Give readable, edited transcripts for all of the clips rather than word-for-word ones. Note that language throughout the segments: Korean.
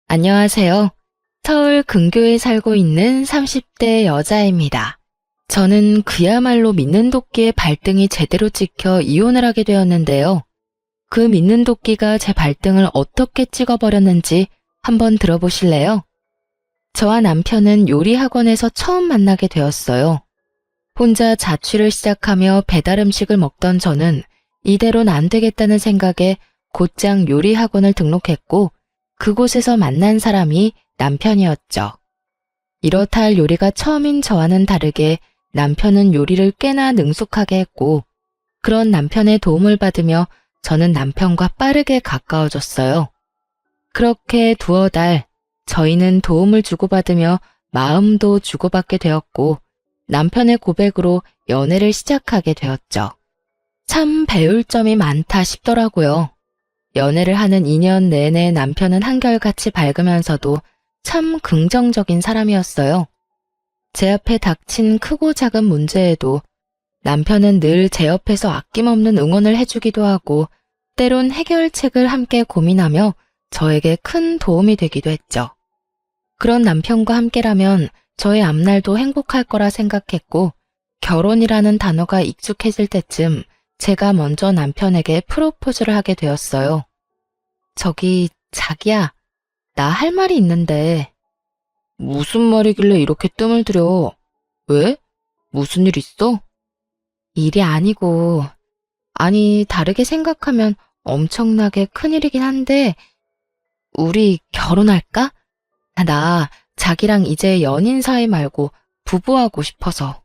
안녕하세요. 서울 근교에 살고 있는 30대 여자입니다. 저는 그야말로 믿는 도끼의 발등이 제대로 찍혀 이혼을 하게 되었는데요. 그 믿는 도끼가 제 발등을 어떻게 찍어버렸는지 한번 들어보실래요? 저와 남편은 요리 학원에서 처음 만나게 되었어요. 혼자 자취를 시작하며 배달 음식을 먹던 저는 이대로는 안 되겠다는 생각에 곧장 요리 학원을 등록했고 그곳에서 만난 사람이 남편이었죠. 이렇다 할 요리가 처음인 저와는 다르게 남편은 요리를 꽤나 능숙하게 했고 그런 남편의 도움을 받으며 저는 남편과 빠르게 가까워졌어요. 그렇게 두어 달 저희는 도움을 주고받으며 마음도 주고받게 되었고 남편의 고백으로 연애를 시작하게 되었죠. 참 배울 점이 많다 싶더라고요. 연애를 하는 2년 내내 남편은 한결같이 밝으면서도 참 긍정적인 사람이었어요. 제 앞에 닥친 크고 작은 문제에도 남편은 늘 제 옆에서 아낌없는 응원을 해주기도 하고 때론 해결책을 함께 고민하며 저에게 큰 도움이 되기도 했죠. 그런 남편과 함께라면 저의 앞날도 행복할 거라 생각했고 결혼이라는 단어가 익숙해질 때쯤 제가 먼저 남편에게 프로포즈를 하게 되었어요. 저기, 자기야, 나 할 말이 있는데. 무슨 말이길래 이렇게 뜸을 들여? 왜? 무슨 일 있어? 일이 아니고, 아니, 다르게 생각하면 엄청나게 큰일이긴 한데, 우리 결혼할까? 나 자기랑 이제 연인 사이 말고 부부하고 싶어서.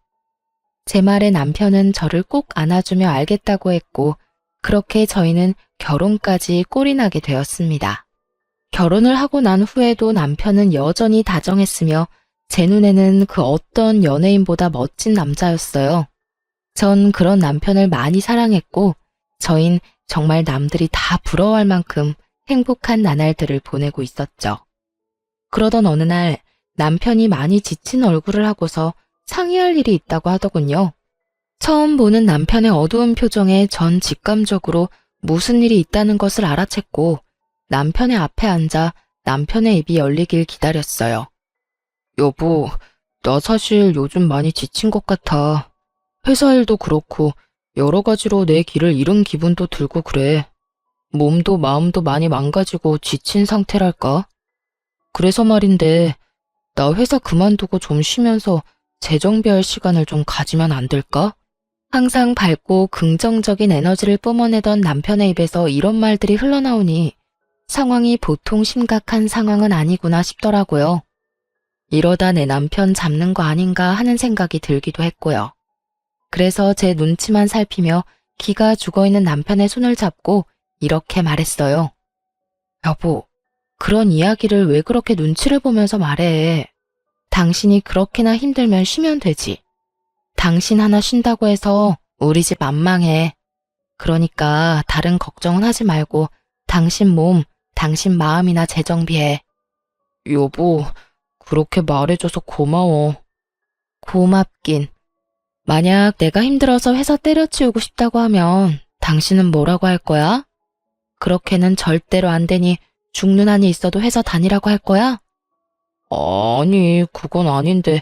제 말에 남편은 저를 꼭 안아주며 알겠다고 했고 그렇게 저희는 결혼까지 꼴이 나게 되었습니다. 결혼을 하고 난 후에도 남편은 여전히 다정했으며 제 눈에는 그 어떤 연예인보다 멋진 남자였어요. 전 그런 남편을 많이 사랑했고 저흰 정말 남들이 다 부러워할 만큼 행복한 나날들을 보내고 있었죠. 그러던 어느 날 남편이 많이 지친 얼굴을 하고서 상의할 일이 있다고 하더군요. 처음 보는 남편의 어두운 표정에 전 직감적으로 무슨 일이 있다는 것을 알아챘고 남편의 앞에 앉아 남편의 입이 열리길 기다렸어요. 여보, 나 사실 요즘 많이 지친 것 같아. 회사 일도 그렇고 여러 가지로 내 길을 잃은 기분도 들고 그래. 몸도 마음도 많이 망가지고 지친 상태랄까? 그래서 말인데 나 회사 그만두고 좀 쉬면서 재정비할 시간을 좀 가지면 안 될까? 항상 밝고 긍정적인 에너지를 뿜어내던 남편의 입에서 이런 말들이 흘러나오니 상황이 보통 심각한 상황은 아니구나 싶더라고요. 이러다 내 남편 잡는 거 아닌가 하는 생각이 들기도 했고요. 그래서 제 눈치만 살피며 기가 죽어있는 남편의 손을 잡고 이렇게 말했어요. 여보, 그런 이야기를 왜 그렇게 눈치를 보면서 말해? 당신이 그렇게나 힘들면 쉬면 되지. 당신 하나 쉰다고 해서 우리 집 안 망해. 그러니까 다른 걱정은 하지 말고 당신 몸, 당신 마음이나 재정비해. 여보, 그렇게 말해줘서 고마워. 고맙긴. 만약 내가 힘들어서 회사 때려치우고 싶다고 하면 당신은 뭐라고 할 거야? 그렇게는 절대로 안 되니 죽는 한이 있어도 회사 다니라고 할 거야? 아니, 그건 아닌데.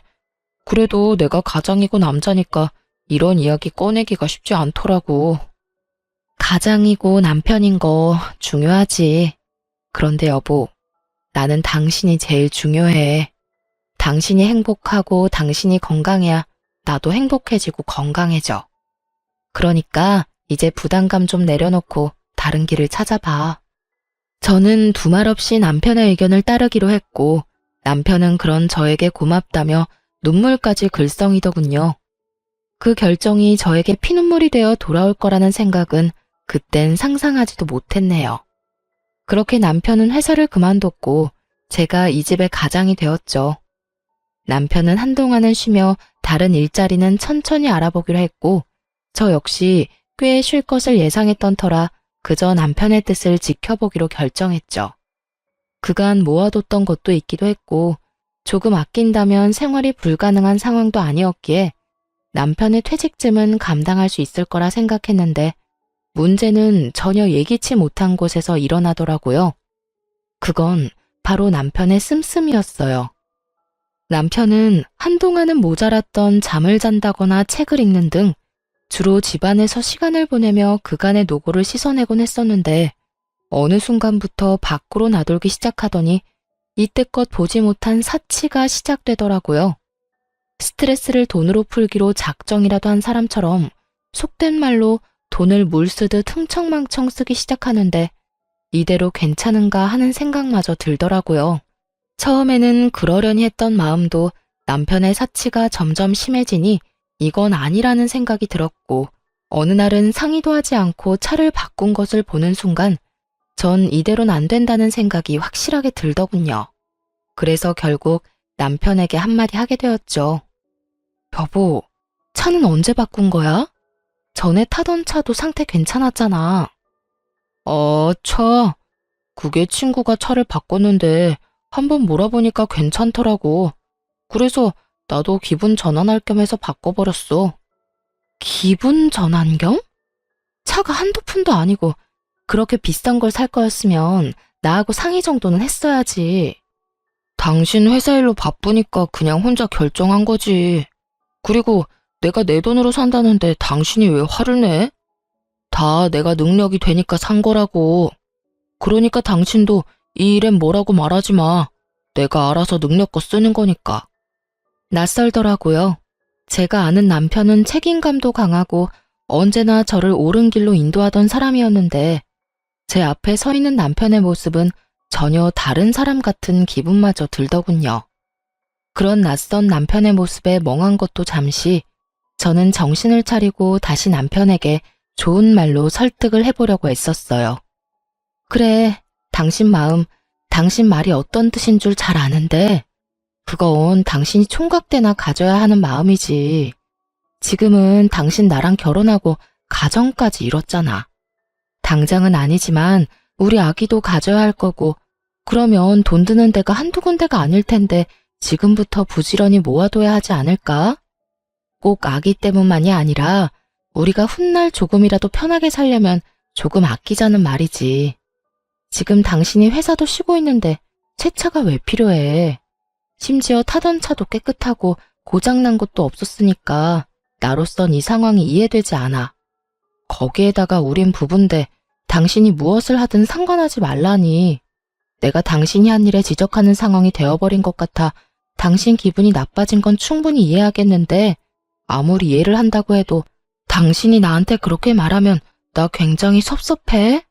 그래도 내가 가장이고 남자니까 이런 이야기 꺼내기가 쉽지 않더라고. 가장이고 남편인 거 중요하지. 그런데 여보, 나는 당신이 제일 중요해. 당신이 행복하고 당신이 건강해야 나도 행복해지고 건강해져. 그러니까 이제 부담감 좀 내려놓고 다른 길을 찾아봐. 저는 두말 없이 남편의 의견을 따르기로 했고 남편은 그런 저에게 고맙다며 눈물까지 글썽이더군요. 그 결정이 저에게 피눈물이 되어 돌아올 거라는 생각은 그땐 상상하지도 못했네요. 그렇게 남편은 회사를 그만뒀고 제가 이 집의 가장이 되었죠. 남편은 한동안은 쉬며 다른 일자리는 천천히 알아보기로 했고 저 역시 꽤 쉴 것을 예상했던 터라 그저 남편의 뜻을 지켜보기로 결정했죠. 그간 모아뒀던 것도 있기도 했고 조금 아낀다면 생활이 불가능한 상황도 아니었기에 남편의 퇴직금은 감당할 수 있을 거라 생각했는데 문제는 전혀 예기치 못한 곳에서 일어나더라고요. 그건 바로 남편의 씀씀이었어요. 남편은 한동안은 모자랐던 잠을 잔다거나 책을 읽는 등 주로 집안에서 시간을 보내며 그간의 노고를 씻어내곤 했었는데 어느 순간부터 밖으로 나돌기 시작하더니 이때껏 보지 못한 사치가 시작되더라고요. 스트레스를 돈으로 풀기로 작정이라도 한 사람처럼 속된 말로 돈을 물 쓰듯 흥청망청 쓰기 시작하는데 이대로 괜찮은가 하는 생각마저 들더라고요. 처음에는 그러려니 했던 마음도 남편의 사치가 점점 심해지니 이건 아니라는 생각이 들었고 어느 날은 상의도 하지 않고 차를 바꾼 것을 보는 순간 전 이대로는 안 된다는 생각이 확실하게 들더군요. 그래서 결국 남편에게 한마디 하게 되었죠. 여보, 차는 언제 바꾼 거야? 전에 타던 차도 상태 괜찮았잖아. 그게 친구가 차를 바꿨는데 한번 몰아보니까 괜찮더라고. 그래서 나도 기분 전환할 겸 해서 바꿔버렸어. 기분 전환 겸? 차가 한두 푼도 아니고 그렇게 비싼 걸 살 거였으면 나하고 상의 정도는 했어야지. 당신 회사 일로 바쁘니까 그냥 혼자 결정한 거지. 그리고 내가 내 돈으로 산다는데 당신이 왜 화를 내? 다 내가 능력이 되니까 산 거라고. 그러니까 당신도 이 일엔 뭐라고 말하지 마. 내가 알아서 능력껏 쓰는 거니까. 낯설더라고요. 제가 아는 남편은 책임감도 강하고 언제나 저를 옳은 길로 인도하던 사람이었는데 제 앞에 서 있는 남편의 모습은 전혀 다른 사람 같은 기분마저 들더군요. 그런 낯선 남편의 모습에 멍한 것도 잠시 저는 정신을 차리고 다시 남편에게 좋은 말로 설득을 해보려고 애썼어요. 그래, 당신 마음, 당신 말이 어떤 뜻인 줄 잘 아는데 그건 당신이 총각 때나 가져야 하는 마음이지. 지금은 당신 나랑 결혼하고 가정까지 이뤘잖아. 당장은 아니지만 우리 아기도 가져야 할 거고 그러면 돈 드는 데가 한두 군데가 아닐 텐데 지금부터 부지런히 모아둬야 하지 않을까? 꼭 아기 때문만이 아니라 우리가 훗날 조금이라도 편하게 살려면 조금 아끼자는 말이지. 지금 당신이 회사도 쉬고 있는데 새 차가 왜 필요해? 심지어 타던 차도 깨끗하고 고장난 것도 없었으니까 나로선 이 상황이 이해되지 않아. 거기에다가 우린 부부인데 당신이 무엇을 하든 상관하지 말라니. 내가 당신이 한 일에 지적하는 상황이 되어버린 것 같아 당신 기분이 나빠진 건 충분히 이해하겠는데 아무리 이해를 한다고 해도 당신이 나한테 그렇게 말하면 나 굉장히 섭섭해.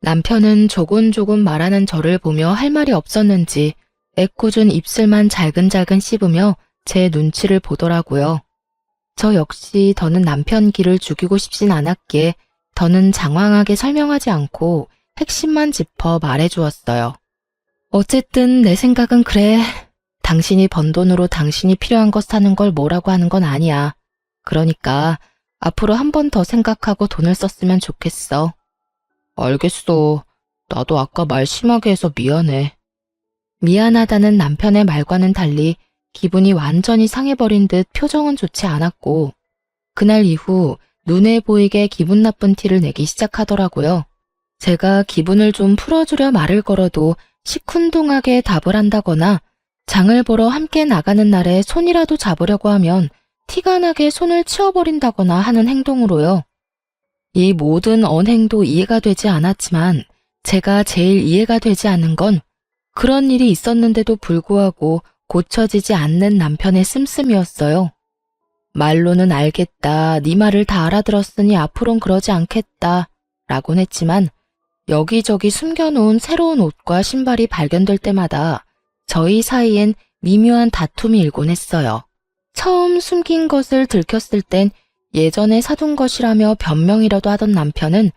남편은 조곤조곤 말하는 저를 보며 할 말이 없었는지 애꿎은 입술만 잘근잘근 씹으며 제 눈치를 보더라고요. 저 역시 더는 남편 기를 죽이고 싶진 않았기에 더는 장황하게 설명하지 않고 핵심만 짚어 말해주었어요. 어쨌든 내 생각은 그래. 당신이 번 돈으로 당신이 필요한 것 사는 걸 뭐라고 하는 건 아니야. 그러니까 앞으로 한 번 더 생각하고 돈을 썼으면 좋겠어. 알겠어. 나도 아까 말 심하게 해서 미안해. 미안하다는 남편의 말과는 달리 기분이 완전히 상해버린 듯 표정은 좋지 않았고 그날 이후 눈에 보이게 기분 나쁜 티를 내기 시작하더라고요. 제가 기분을 좀 풀어주려 말을 걸어도 시큰둥하게 답을 한다거나 장을 보러 함께 나가는 날에 손이라도 잡으려고 하면 티가 나게 손을 치워버린다거나 하는 행동으로요. 이 모든 언행도 이해가 되지 않았지만 제가 제일 이해가 되지 않는 건 그런 일이 있었는데도 불구하고 고쳐지지 않는 남편의 씀씀이었어요. 말로는 알겠다, 네 말을 다 알아들었으니 앞으론 그러지 않겠다 라곤 했지만 여기저기 숨겨놓은 새로운 옷과 신발이 발견될 때마다 저희 사이엔 미묘한 다툼이 일곤 했어요. 처음 숨긴 것을 들켰을 땐 예전에 사둔 것이라며 변명이라도 하던 남편은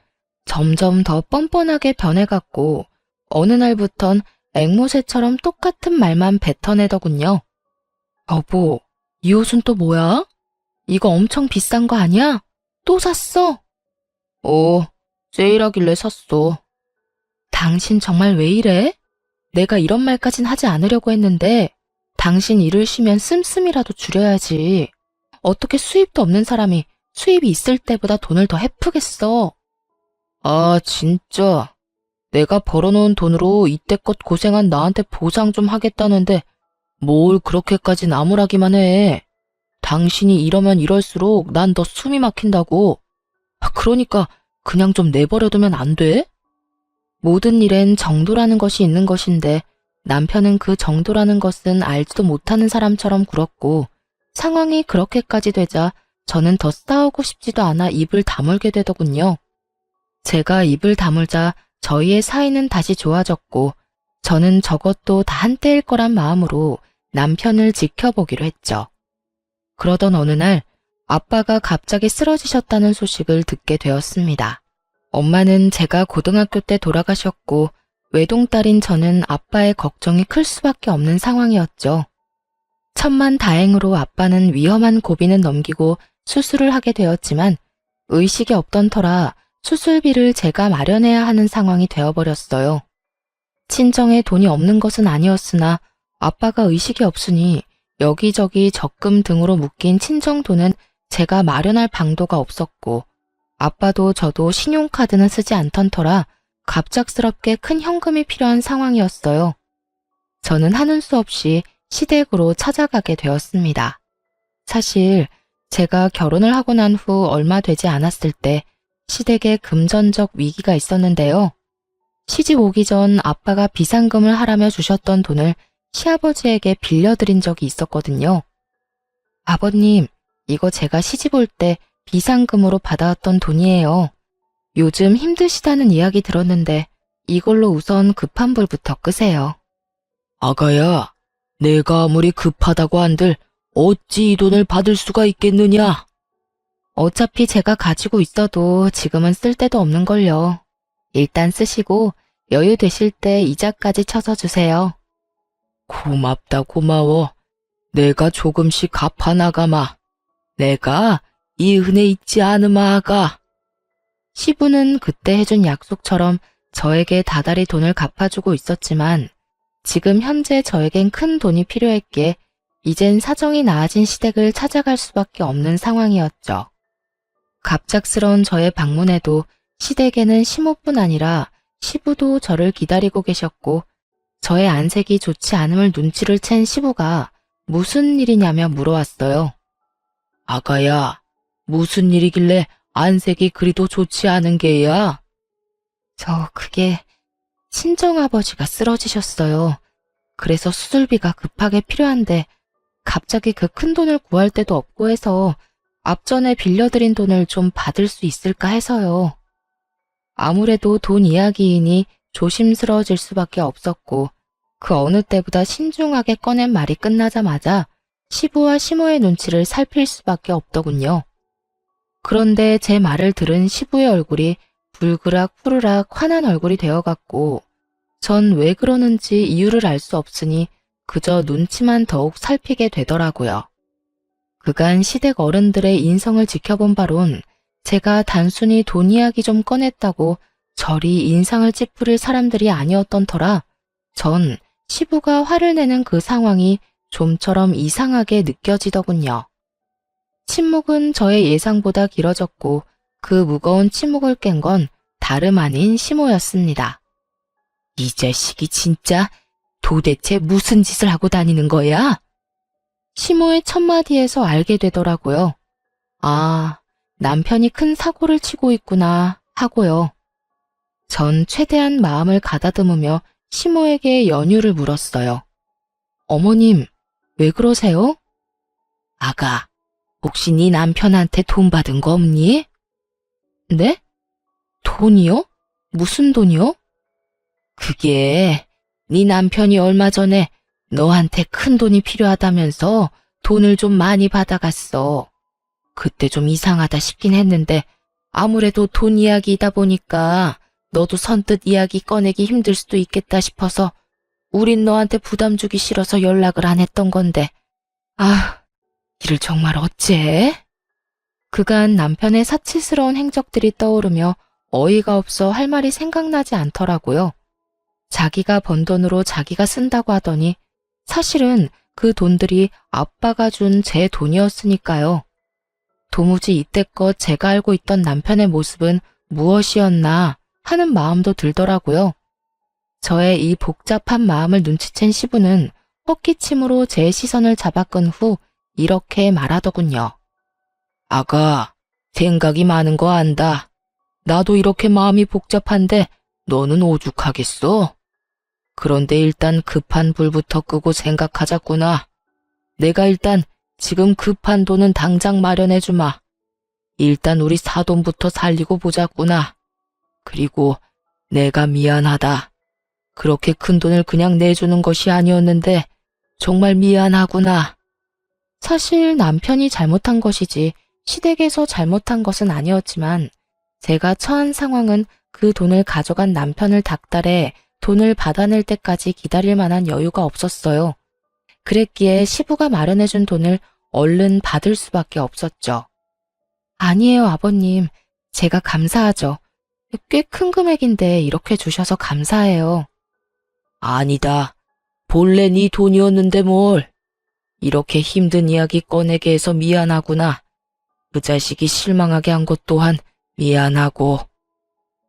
점점 더 뻔뻔하게 변해갔고 어느 날부턴 앵무새처럼 똑같은 말만 뱉어내더군요. 여보, 이 옷은 또 뭐야? 이거 엄청 비싼 거 아니야? 또 샀어? 세일하길래 샀어. 당신 정말 왜 이래? 내가 이런 말까진 하지 않으려고 했는데 당신 일을 쉬면 씀씀이라도 줄여야지. 어떻게 수입도 없는 사람이 수입이 있을 때보다 돈을 더 헤프겠어. 아, 진짜. 내가 벌어놓은 돈으로 이때껏 고생한 나한테 보상 좀 하겠다는데 뭘 그렇게까지 나무라기만 해. 당신이 이러면 이럴수록 난 더 숨이 막힌다고. 그러니까 그냥 좀 내버려두면 안 돼? 모든 일엔 정도라는 것이 있는 것인데 남편은 그 정도라는 것은 알지도 못하는 사람처럼 굴었고 상황이 그렇게까지 되자 저는 더 싸우고 싶지도 않아 입을 다물게 되더군요. 제가 입을 다물자 저희의 사이는 다시 좋아졌고 저는 저것도 다 한때일 거란 마음으로 남편을 지켜보기로 했죠. 그러던 어느 날 아빠가 갑자기 쓰러지셨다는 소식을 듣게 되었습니다. 엄마는 제가 고등학교 때 돌아가셨고 외동딸인 저는 아빠의 걱정이 클 수밖에 없는 상황이었죠. 천만 다행으로 아빠는 위험한 고비는 넘기고 수술을 하게 되었지만 의식이 없던 터라 수술비를 제가 마련해야 하는 상황이 되어버렸어요. 친정에 돈이 없는 것은 아니었으나 아빠가 의식이 없으니 여기저기 적금 등으로 묶인 친정 돈은 제가 마련할 방도가 없었고 아빠도 저도 신용카드는 쓰지 않던 터라 갑작스럽게 큰 현금이 필요한 상황이었어요. 저는 하는 수 없이 시댁으로 찾아가게 되었습니다. 사실 제가 결혼을 하고 난 후 얼마 되지 않았을 때 시댁에 금전적 위기가 있었는데요. 시집 오기 전 아빠가 비상금을 하라며 주셨던 돈을 시아버지에게 빌려드린 적이 있었거든요. 아버님, 이거 제가 시집 올 때 비상금으로 받아왔던 돈이에요. 요즘 힘드시다는 이야기 들었는데 이걸로 우선 급한 불부터 끄세요. 아가야, 내가 아무리 급하다고 한들 어찌 이 돈을 받을 수가 있겠느냐? 어차피 제가 가지고 있어도 지금은 쓸 데도 없는걸요. 일단 쓰시고 여유 되실 때 이자까지 쳐서 주세요. 고맙다 고마워. 내가 조금씩 갚아나가마. 내가 이 은혜 잊지 않으마 아가. 시부는 그때 해준 약속처럼 저에게 다달이 돈을 갚아주고 있었지만 지금 현재 저에겐 큰 돈이 필요했기에 이젠 사정이 나아진 시댁을 찾아갈 수밖에 없는 상황이었죠. 갑작스러운 저의 방문에도 시댁에는 시모뿐 아니라 시부도 저를 기다리고 계셨고 저의 안색이 좋지 않음을 눈치를 챈 시부가 무슨 일이냐며 물어왔어요. 아가야, 무슨 일이길래 안색이 그리도 좋지 않은 게야? 그게 친정아버지가 쓰러지셨어요. 그래서 수술비가 급하게 필요한데 갑자기 그 큰 돈을 구할 데도 없고 해서 앞전에 빌려드린 돈을 좀 받을 수 있을까 해서요. 아무래도 돈 이야기이니 조심스러워질 수밖에 없었고 그 어느 때보다 신중하게 꺼낸 말이 끝나자마자 시부와 시모의 눈치를 살필 수밖에 없더군요. 그런데 제 말을 들은 시부의 얼굴이 불그락 푸르락 환한 얼굴이 되어갔고 전 왜 그러는지 이유를 알 수 없으니 그저 눈치만 더욱 살피게 되더라고요. 그간 시댁 어른들의 인성을 지켜본 바론 제가 단순히 돈 이야기 좀 꺼냈다고 저리 인상을 찌푸릴 사람들이 아니었던 터라 전 시부가 화를 내는 그 상황이 좀처럼 이상하게 느껴지더군요. 침묵은 저의 예상보다 길어졌고 그 무거운 침묵을 깬 건 다름 아닌 시모였습니다. 이 자식이 진짜 도대체 무슨 짓을 하고 다니는 거야? 시모의 첫마디에서 알게 되더라고요. 아, 남편이 큰 사고를 치고 있구나 하고요. 전 최대한 마음을 가다듬으며 시모에게 연유를 물었어요. 어머님, 왜 그러세요? 아가, 혹시 네 남편한테 돈 받은 거 없니? 네? 돈이요? 무슨 돈이요? 그게 네 남편이 얼마 전에 너한테 큰 돈이 필요하다면서 돈을 좀 많이 받아갔어. 그때 좀 이상하다 싶긴 했는데 아무래도 돈 이야기이다 보니까 너도 선뜻 이야기 꺼내기 힘들 수도 있겠다 싶어서 우린 너한테 부담 주기 싫어서 연락을 안 했던 건데 이를 정말 어째? 그간 남편의 사치스러운 행적들이 떠오르며 어이가 없어 할 말이 생각나지 않더라고요. 자기가 번 돈으로 자기가 쓴다고 하더니 사실은 그 돈들이 아빠가 준 제 돈이었으니까요. 도무지 이때껏 제가 알고 있던 남편의 모습은 무엇이었나 하는 마음도 들더라고요. 저의 이 복잡한 마음을 눈치챈 시부는 헛기침으로 제 시선을 잡아끈 후 이렇게 말하더군요. 아가, 생각이 많은 거 안다. 나도 이렇게 마음이 복잡한데 너는 오죽하겠어? 그런데 일단 급한 불부터 끄고 생각하자꾸나. 내가 일단 지금 급한 돈은 당장 마련해주마. 일단 우리 사돈부터 살리고 보자꾸나. 그리고 내가 미안하다. 그렇게 큰 돈을 그냥 내주는 것이 아니었는데 정말 미안하구나. 사실 남편이 잘못한 것이지 시댁에서 잘못한 것은 아니었지만 제가 처한 상황은 그 돈을 가져간 남편을 닥달해 돈을 받아낼 때까지 기다릴 만한 여유가 없었어요. 그랬기에 시부가 마련해준 돈을 얼른 받을 수밖에 없었죠. 아니에요, 아버님. 제가 감사하죠. 꽤 큰 금액인데 이렇게 주셔서 감사해요. 아니다. 본래 네 돈이었는데 뭘. 이렇게 힘든 이야기 꺼내게 해서 미안하구나. 그 자식이 실망하게 한 것 또한 미안하고.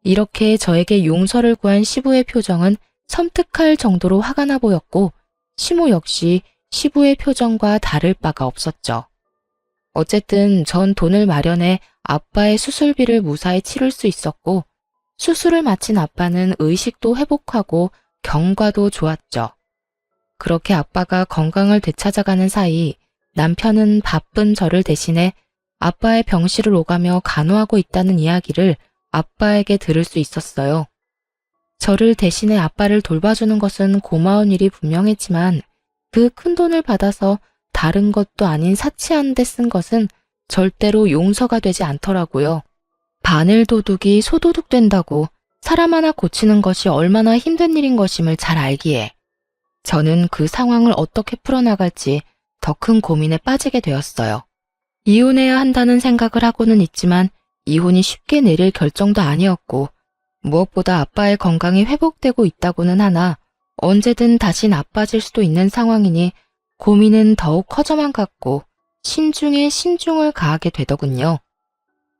이렇게 저에게 용서를 구한 시부의 표정은 섬뜩할 정도로 화가 나 보였고 시모 역시 시부의 표정과 다를 바가 없었죠. 어쨌든 전 돈을 마련해 아빠의 수술비를 무사히 치를 수 있었고 수술을 마친 아빠는 의식도 회복하고 경과도 좋았죠. 그렇게 아빠가 건강을 되찾아가는 사이 남편은 바쁜 저를 대신해 아빠의 병실을 오가며 간호하고 있다는 이야기를 아빠에게 들을 수 있었어요. 저를 대신해 아빠를 돌봐주는 것은 고마운 일이 분명했지만 그 큰 돈을 받아서 다른 것도 아닌 사치하는 데 쓴 것은 절대로 용서가 되지 않더라고요. 바늘 도둑이 소도둑 된다고 사람 하나 고치는 것이 얼마나 힘든 일인 것임을 잘 알기에 저는 그 상황을 어떻게 풀어나갈지 더 큰 고민에 빠지게 되었어요. 이혼해야 한다는 생각을 하고는 있지만 이혼이 쉽게 내릴 결정도 아니었고 무엇보다 아빠의 건강이 회복되고 있다고는 하나 언제든 다시 나빠질 수도 있는 상황이니 고민은 더욱 커져만 갔고 신중에 신중을 가하게 되더군요.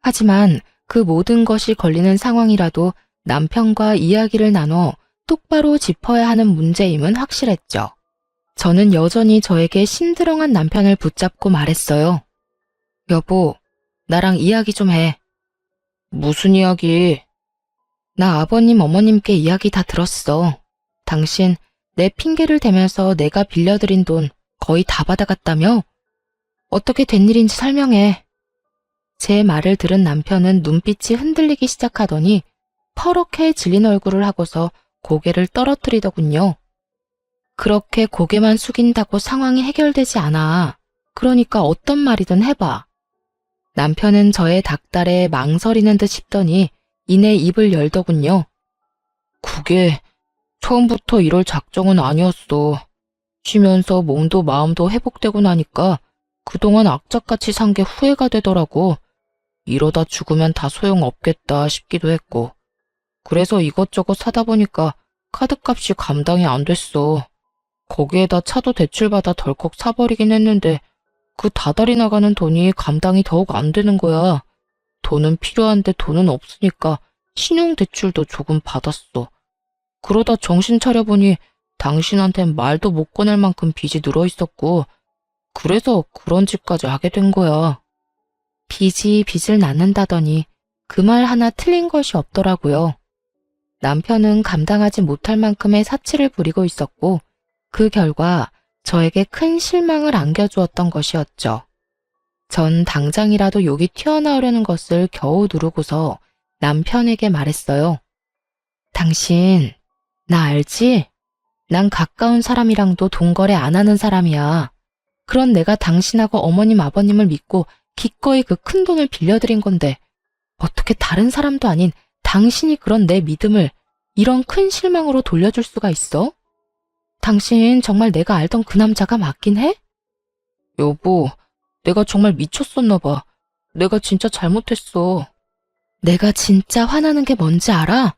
하지만 그 모든 것이 걸리는 상황이라도 남편과 이야기를 나눠 똑바로 짚어야 하는 문제임은 확실했죠. 저는 여전히 저에게 심드렁한 남편을 붙잡고 말했어요. 여보, 나랑 이야기 좀 해. 무슨 이야기? 나 아버님, 어머님께 이야기 다 들었어. 당신 내 핑계를 대면서 내가 빌려드린 돈 거의 다 받아갔다며? 어떻게 된 일인지 설명해. 제 말을 들은 남편은 눈빛이 흔들리기 시작하더니 퍼렇게 질린 얼굴을 하고서 고개를 떨어뜨리더군요. 그렇게 고개만 숙인다고 상황이 해결되지 않아. 그러니까 어떤 말이든 해봐. 남편은 저의 닥달에 망설이는 듯 싶더니 이내 입을 열더군요. 그게 처음부터 이럴 작정은 아니었어. 쉬면서 몸도 마음도 회복되고 나니까 그동안 악착같이 산 게 후회가 되더라고. 이러다 죽으면 다 소용없겠다 싶기도 했고. 그래서 이것저것 사다 보니까 카드값이 감당이 안 됐어. 거기에다 차도 대출받아 덜컥 사버리긴 했는데 그 다달이 나가는 돈이 감당이 더욱 안 되는 거야. 돈은 필요한데 돈은 없으니까 신용대출도 조금 받았어. 그러다 정신 차려보니 당신한텐 말도 못 꺼낼 만큼 빚이 늘어있었고 그래서 그런 짓까지 하게 된 거야. 빚이 빚을 낳는다더니 그 말 하나 틀린 것이 없더라고요. 남편은 감당하지 못할 만큼의 사치를 부리고 있었고 그 결과 저에게 큰 실망을 안겨주었던 것이었죠. 전 당장이라도 욕이 튀어나오려는 것을 겨우 누르고서 남편에게 말했어요. 당신, 나 알지? 난 가까운 사람이랑도 돈 거래 안 하는 사람이야. 그런 내가 당신하고 어머님 아버님을 믿고 기꺼이 그 큰 돈을 빌려드린 건데 어떻게 다른 사람도 아닌 당신이 그런 내 믿음을 이런 큰 실망으로 돌려줄 수가 있어? 당신 정말 내가 알던 그 남자가 맞긴 해? 여보, 내가 정말 미쳤었나 봐. 내가 진짜 잘못했어. 내가 진짜 화나는 게 뭔지 알아?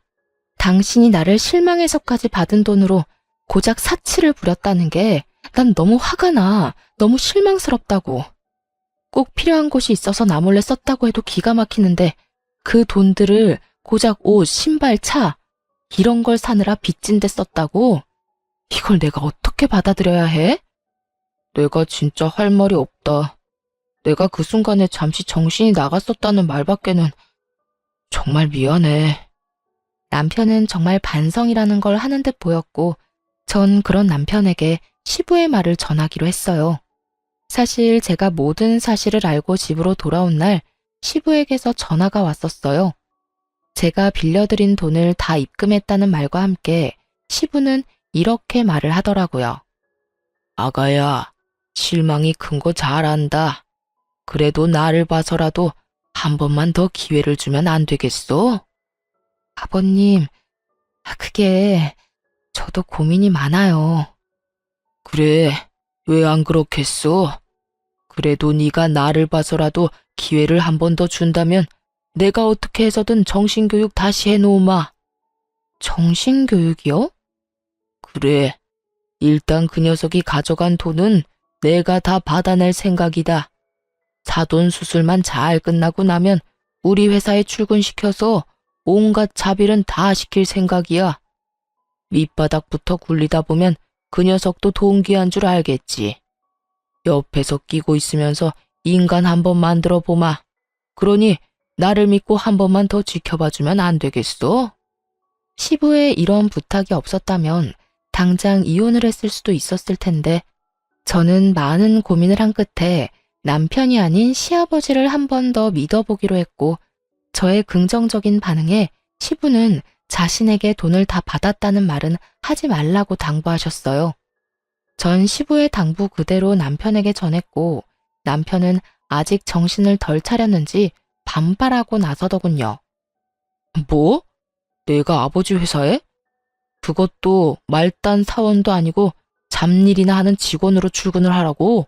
당신이 나를 실망해서까지 받은 돈으로 고작 사치를 부렸다는 게 난 너무 화가 나. 너무 실망스럽다고. 꼭 필요한 곳이 있어서 나 몰래 썼다고 해도 기가 막히는데 그 돈들을 고작 옷, 신발, 차, 이런 걸 사느라 빚진 데 썼다고? 이걸 내가 어떻게 받아들여야 해? 내가 진짜 할 말이 없다. 내가 그 순간에 잠시 정신이 나갔었다는 말밖에는 정말 미안해. 남편은 정말 반성이라는 걸 하는 듯 보였고, 전 그런 남편에게 시부의 말을 전하기로 했어요. 사실 제가 모든 사실을 알고 집으로 돌아온 날 시부에게서 전화가 왔었어요. 제가 빌려드린 돈을 다 입금했다는 말과 함께 시부는 이렇게 말을 하더라고요. 아가야, 실망이 큰 거 잘 안다. 그래도 나를 봐서라도 한 번만 더 기회를 주면 안 되겠어? 아버님, 그게 저도 고민이 많아요. 그래, 왜 안 그렇겠어? 그래도 네가 나를 봐서라도 기회를 한 번 더 준다면 내가 어떻게 해서든 정신교육 다시 해놓으마. 정신교육이요? 그래, 일단 그 녀석이 가져간 돈은 내가 다 받아낼 생각이다. 사돈 수술만 잘 끝나고 나면 우리 회사에 출근시켜서 온갖 자비는 다 시킬 생각이야. 밑바닥부터 굴리다 보면 그 녀석도 동기한 줄 알겠지. 옆에서 끼고 있으면서 인간 한번 만들어 보마. 그러니 나를 믿고 한 번만 더 지켜봐주면 안 되겠어? 시부에 이런 부탁이 없었다면 당장 이혼을 했을 수도 있었을 텐데 저는 많은 고민을 한 끝에 남편이 아닌 시아버지를 한 번 더 믿어보기로 했고 저의 긍정적인 반응에 시부는 자신에게 돈을 다 받았다는 말은 하지 말라고 당부하셨어요. 전 시부의 당부 그대로 남편에게 전했고 남편은 아직 정신을 덜 차렸는지 반발하고 나서더군요. 뭐? 내가 아버지 회사에? 그것도 말단 사원도 아니고 잡일이나 하는 직원으로 출근을 하라고?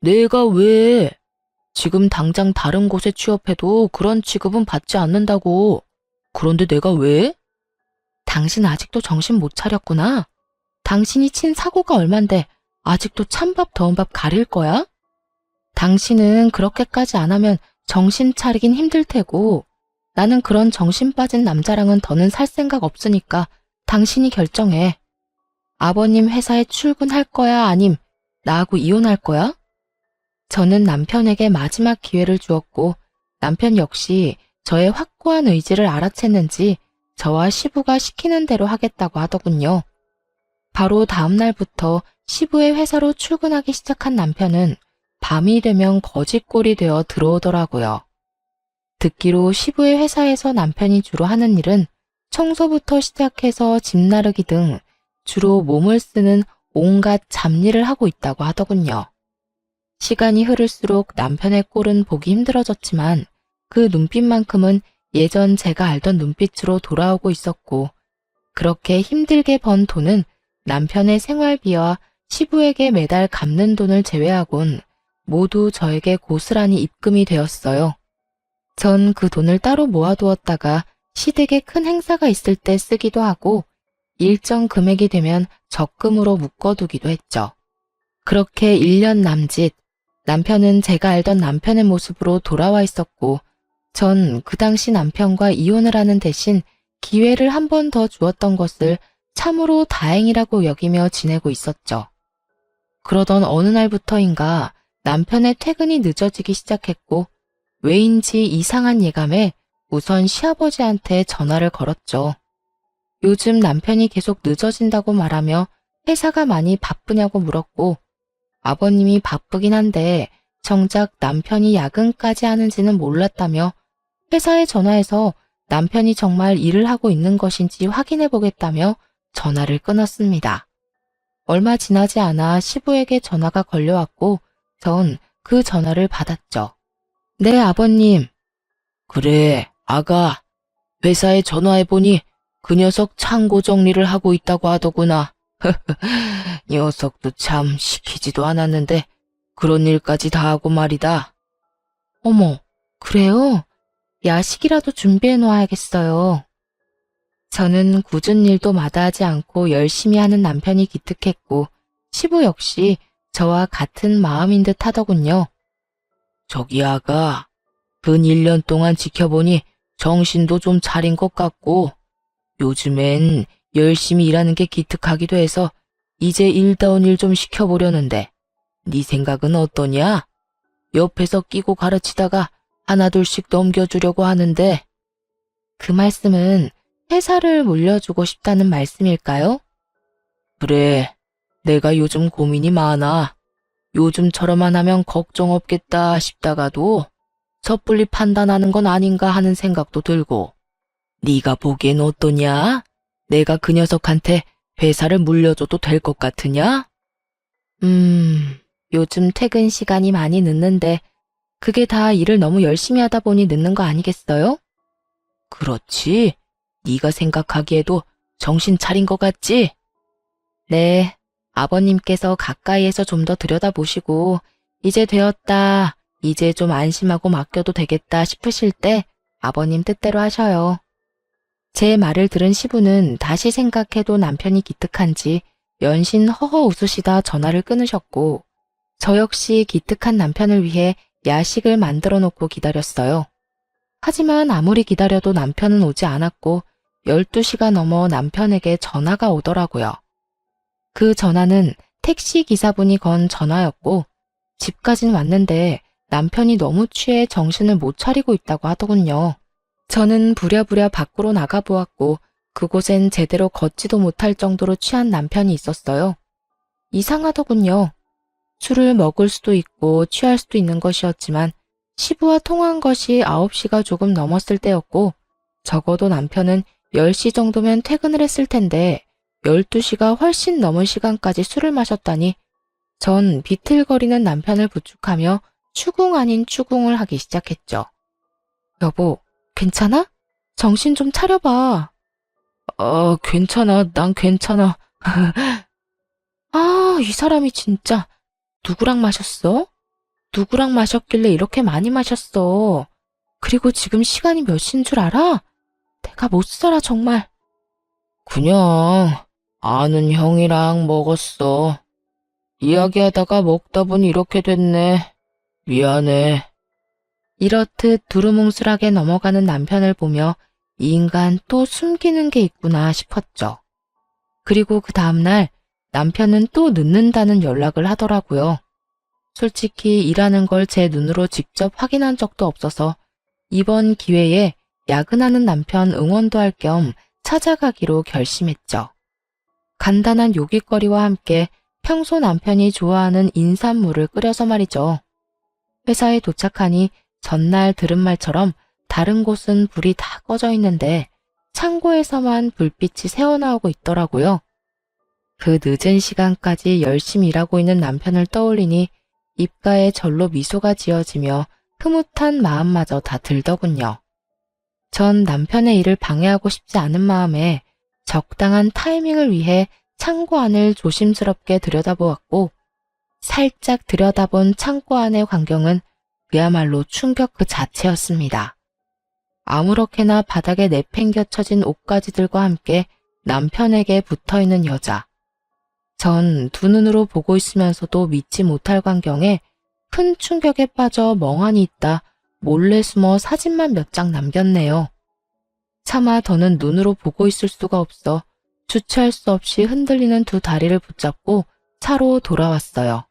내가 왜? 지금 당장 다른 곳에 취업해도 그런 취급은 받지 않는다고. 그런데 내가 왜? 당신 아직도 정신 못 차렸구나. 당신이 친 사고가 얼만데 아직도 찬밥 더운 밥 가릴 거야? 당신은 그렇게까지 안 하면 정신 차리긴 힘들 테고 나는 그런 정신 빠진 남자랑은 더는 살 생각 없으니까 당신이 결정해. 아버님 회사에 출근할 거야 아님 나하고 이혼할 거야? 저는 남편에게 마지막 기회를 주었고 남편 역시 저의 확고한 의지를 알아챘는지 저와 시부가 시키는 대로 하겠다고 하더군요. 바로 다음 날부터 시부의 회사로 출근하기 시작한 남편은 밤이 되면 거지꼴이 되어 들어오더라고요. 듣기로 시부의 회사에서 남편이 주로 하는 일은 청소부터 시작해서 집 나르기 등 주로 몸을 쓰는 온갖 잡일을 하고 있다고 하더군요. 시간이 흐를수록 남편의 꼴은 보기 힘들어졌지만 그 눈빛만큼은 예전 제가 알던 눈빛으로 돌아오고 있었고 그렇게 힘들게 번 돈은 남편의 생활비와 시부에게 매달 갚는 돈을 제외하곤 모두 저에게 고스란히 입금이 되었어요. 전 그 돈을 따로 모아두었다가 시댁에 큰 행사가 있을 때 쓰기도 하고 일정 금액이 되면 적금으로 묶어두기도 했죠. 그렇게 1년 남짓 남편은 제가 알던 남편의 모습으로 돌아와 있었고 전 그 당시 남편과 이혼을 하는 대신 기회를 한 번 더 주었던 것을 참으로 다행이라고 여기며 지내고 있었죠. 그러던 어느 날부터인가 남편의 퇴근이 늦어지기 시작했고 왜인지 이상한 예감에 우선 시아버지한테 전화를 걸었죠. 요즘 남편이 계속 늦어진다고 말하며 회사가 많이 바쁘냐고 물었고 아버님이 바쁘긴 한데 정작 남편이 야근까지 하는지는 몰랐다며 회사에 전화해서 남편이 정말 일을 하고 있는 것인지 확인해 보겠다며 전화를 끊었습니다. 얼마 지나지 않아 시부에게 전화가 걸려왔고 전 그 전화를 받았죠. 네, 아버님. 그래, 아가. 회사에 전화해보니 그 녀석 창고 정리를 하고 있다고 하더구나. 녀석도 참 시키지도 않았는데 그런 일까지 다 하고 말이다. 어머, 그래요? 야식이라도 준비해 놓아야겠어요. 저는 굳은 일도 마다하지 않고 열심히 하는 남편이 기특했고 시부 역시 저와 같은 마음인 듯 하더군요. 저기 아가, 근 1년 동안 지켜보니 정신도 좀 차린 것 같고 요즘엔 열심히 일하는 게 기특하기도 해서 이제 일다운 일 좀 시켜보려는데 네 생각은 어떠냐? 옆에서 끼고 가르치다가 하나둘씩 넘겨주려고 하는데 그 말씀은 회사를 물려주고 싶다는 말씀일까요? 그래, 내가 요즘 고민이 많아. 요즘처럼만 하면 걱정 없겠다 싶다가도 섣불리 판단하는 건 아닌가 하는 생각도 들고 네가 보기엔 어떠냐? 내가 그 녀석한테 회사를 물려줘도 될 것 같으냐? 요즘 퇴근 시간이 많이 늦는데 그게 다 일을 너무 열심히 하다 보니 늦는 거 아니겠어요? 그렇지. 네가 생각하기에도 정신 차린 것 같지? 네, 아버님께서 가까이에서 좀 더 들여다보시고 이제 되었다, 이제 좀 안심하고 맡겨도 되겠다 싶으실 때 아버님 뜻대로 하셔요. 제 말을 들은 시부는 다시 생각해도 남편이 기특한지 연신 허허 웃으시다 전화를 끊으셨고 저 역시 기특한 남편을 위해 야식을 만들어 놓고 기다렸어요. 하지만 아무리 기다려도 남편은 오지 않았고 12시가 넘어 남편에게 전화가 오더라고요. 그 전화는 택시 기사분이 건 전화였고 집까진 왔는데 남편이 너무 취해 정신을 못 차리고 있다고 하더군요. 저는 부랴부랴 밖으로 나가보았고 그곳엔 제대로 걷지도 못할 정도로 취한 남편이 있었어요. 이상하더군요. 술을 먹을 수도 있고 취할 수도 있는 것이었지만 시부와 통화한 것이 9시가 조금 넘었을 때였고 적어도 남편은 10시 정도면 퇴근을 했을 텐데 12시가 훨씬 넘은 시간까지 술을 마셨다니 전 비틀거리는 남편을 부축하며 추궁 아닌 추궁을 하기 시작했죠. 여보, 괜찮아? 정신 좀 차려봐. 괜찮아. 난 괜찮아. 아, 이 사람이 진짜 누구랑 마셨어? 누구랑 마셨길래 이렇게 많이 마셨어? 그리고 지금 시간이 몇 시인 줄 알아? 내가 못 살아, 정말. 그냥 아는 형이랑 먹었어. 이야기하다가 먹다 보니 이렇게 됐네. 미안해. 이렇듯 두루뭉술하게 넘어가는 남편을 보며 이 인간 또 숨기는 게 있구나 싶었죠. 그리고 그 다음날 남편은 또 늦는다는 연락을 하더라고요. 솔직히 일하는 걸 제 눈으로 직접 확인한 적도 없어서 이번 기회에 야근하는 남편 응원도 할 겸 찾아가기로 결심했죠. 간단한 요깃거리와 함께 평소 남편이 좋아하는 인삼물을 끓여서 말이죠. 회사에 도착하니 전날 들은 말처럼 다른 곳은 불이 다 꺼져 있는데 창고에서만 불빛이 새어나오고 있더라고요. 그 늦은 시간까지 열심히 일하고 있는 남편을 떠올리니 입가에 절로 미소가 지어지며 흐뭇한 마음마저 다 들더군요. 전 남편의 일을 방해하고 싶지 않은 마음에 적당한 타이밍을 위해 창고 안을 조심스럽게 들여다보았고 살짝 들여다본 창고 안의 광경은 그야말로 충격 그 자체였습니다. 아무렇게나 바닥에 내팽겨쳐진 옷가지들과 함께 남편에게 붙어있는 여자. 전 두 눈으로 보고 있으면서도 믿지 못할 광경에 큰 충격에 빠져 멍하니 있다 몰래 숨어 사진만 몇 장 남겼네요. 차마 더는 눈으로 보고 있을 수가 없어 주체할 수 없이 흔들리는 두 다리를 붙잡고 차로 돌아왔어요.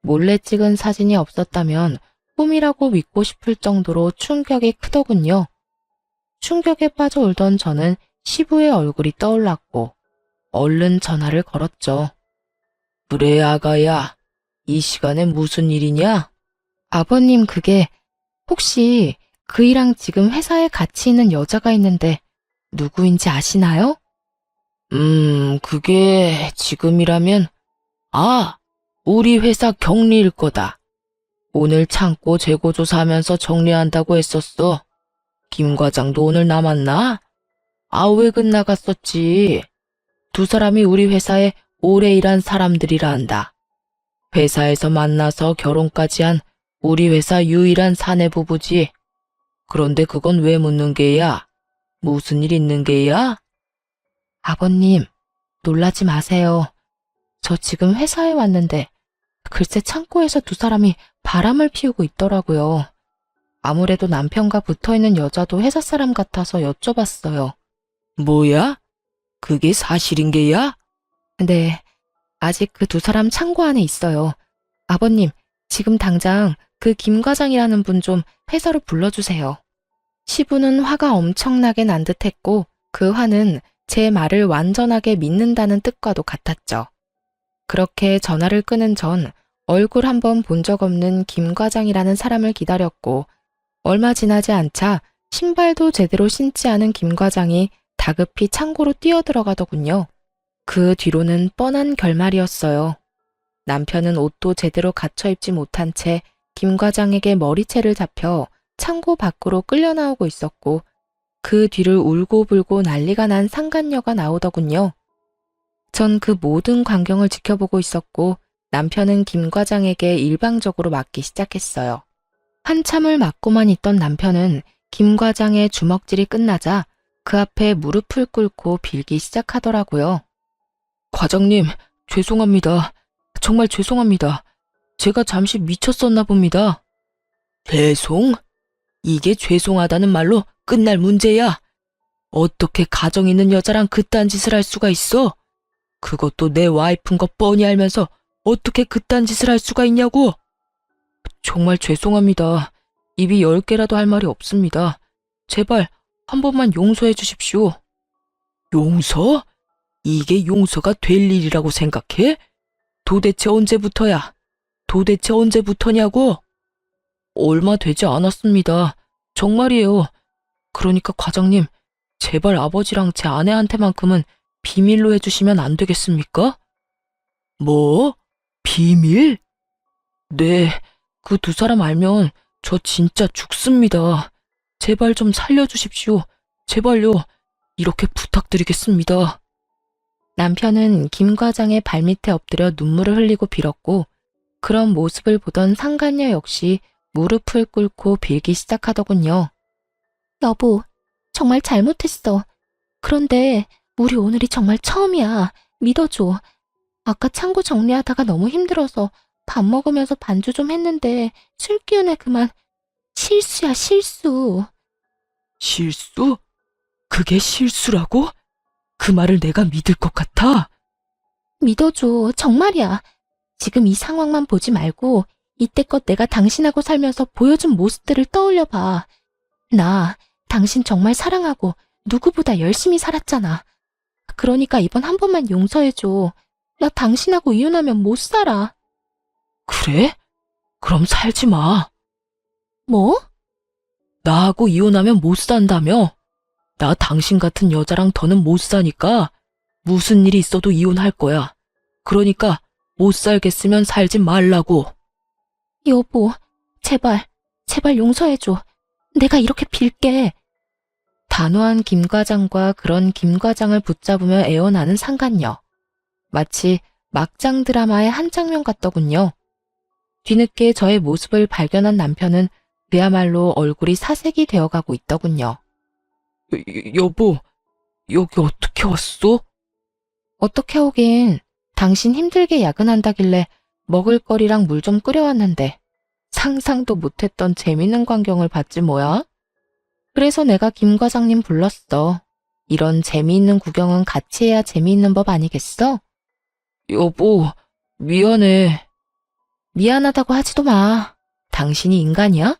몰래 찍은 사진이 없었다면 꿈이라고 믿고 싶을 정도로 충격이 크더군요. 충격에 빠져 울던 저는 시부의 얼굴이 떠올랐고 얼른 전화를 걸었죠. 그래, 아가야. 이 시간에 무슨 일이냐? 아버님, 그게 혹시 그이랑 지금 회사에 같이 있는 여자가 있는데 누구인지 아시나요? 그게 지금이라면 우리 회사 경리일 거다. 오늘 창고 재고 조사하면서 정리한다고 했었어. 김 과장도 오늘 남았나? 외근 나갔었지. 두 사람이 우리 회사에 오래 일한 사람들이라 한다. 회사에서 만나서 결혼까지 한 우리 회사 유일한 사내 부부지. 그런데 그건 왜 묻는 게야? 무슨 일 있는 게야? 아버님, 놀라지 마세요. 저 지금 회사에 왔는데 글쎄 창고에서 두 사람이 바람을 피우고 있더라고요. 아무래도 남편과 붙어있는 여자도 회사 사람 같아서 여쭤봤어요. 뭐야? 그게 사실인 게야? 네, 아직 그 두 사람 창고 안에 있어요. 아버님, 지금 당장 그 김 과장이라는 분 좀 회사로 불러주세요. 시부는 화가 엄청나게 난 듯했고 그 화는 제 말을 완전하게 믿는다는 뜻과도 같았죠. 그렇게 전화를 끊은 전 얼굴 한번 본 적 없는 김 과장이라는 사람을 기다렸고 얼마 지나지 않자 신발도 제대로 신지 않은 김 과장이 다급히 창고로 뛰어들어가더군요. 그 뒤로는 뻔한 결말이었어요. 남편은 옷도 제대로 갖춰 입지 못한 채 김 과장에게 머리채를 잡혀 창고 밖으로 끌려 나오고 있었고 그 뒤를 울고불고 난리가 난 상간녀가 나오더군요. 전 그 모든 광경을 지켜보고 있었고 남편은 김 과장에게 일방적으로 맞기 시작했어요. 한참을 맞고만 있던 남편은 김 과장의 주먹질이 끝나자 그 앞에 무릎을 꿇고 빌기 시작하더라고요. 과장님, 죄송합니다. 정말 죄송합니다. 제가 잠시 미쳤었나 봅니다. 죄송? 이게 죄송하다는 말로 끝날 문제야. 어떻게 가정 있는 여자랑 그딴 짓을 할 수가 있어? 그것도 내 와이프인 거 뻔히 알면서 어떻게 그딴 짓을 할 수가 있냐고? 정말 죄송합니다. 입이 10개라도 할 말이 없습니다. 제발 한 번만 용서해 주십시오. 용서? 이게 용서가 될 일이라고 생각해? 도대체 언제부터야? 도대체 언제부터냐고? 얼마 되지 않았습니다. 정말이에요. 그러니까 과장님, 제발 아버지랑 제 아내한테만큼은 비밀로 해주시면 안 되겠습니까? 뭐? 비밀? 네, 그 두 사람 알면 저 진짜 죽습니다. 제발 좀 살려주십시오. 제발요. 이렇게 부탁드리겠습니다. 남편은 김 과장의 발밑에 엎드려 눈물을 흘리고 빌었고 그런 모습을 보던 상간녀 역시 무릎을 꿇고 빌기 시작하더군요. 여보, 정말 잘못했어. 그런데 우리 오늘이 정말 처음이야. 믿어줘. 아까 창고 정리하다가 너무 힘들어서 밥 먹으면서 반주 좀 했는데 술 기운에 그만. 실수야, 실수. 실수? 그게 실수라고? 그 말을 내가 믿을 것 같아? 믿어줘. 정말이야. 지금 이 상황만 보지 말고 이때껏 내가 당신하고 살면서 보여준 모습들을 떠올려봐. 나 당신 정말 사랑하고 누구보다 열심히 살았잖아. 그러니까 이번 한 번만 용서해줘. 나 당신하고 이혼하면 못 살아. 그래? 그럼 살지 마. 뭐? 나하고 이혼하면 못 산다며? 나 당신 같은 여자랑 더는 못 사니까 무슨 일이 있어도 이혼할 거야. 그러니까 못 살겠으면 살지 말라고. 여보, 제발, 제발 용서해줘. 내가 이렇게 빌게. 단호한 김 과장과 그런 김 과장을 붙잡으며 애원하는 상간녀. 마치 막장 드라마의 한 장면 같더군요. 뒤늦게 저의 모습을 발견한 남편은 그야말로 얼굴이 사색이 되어가고 있더군요. 여보, 여기 어떻게 왔어? 어떻게 오긴. 당신 힘들게 야근한다길래 먹을거리랑 물 좀 끓여왔는데 상상도 못했던 재밌는 광경을 봤지 뭐야? 그래서 내가 김 과장님 불렀어. 이런 재미있는 구경은 같이 해야 재미있는 법 아니겠어? 여보, 미안해. 미안하다고 하지도 마. 당신이 인간이야?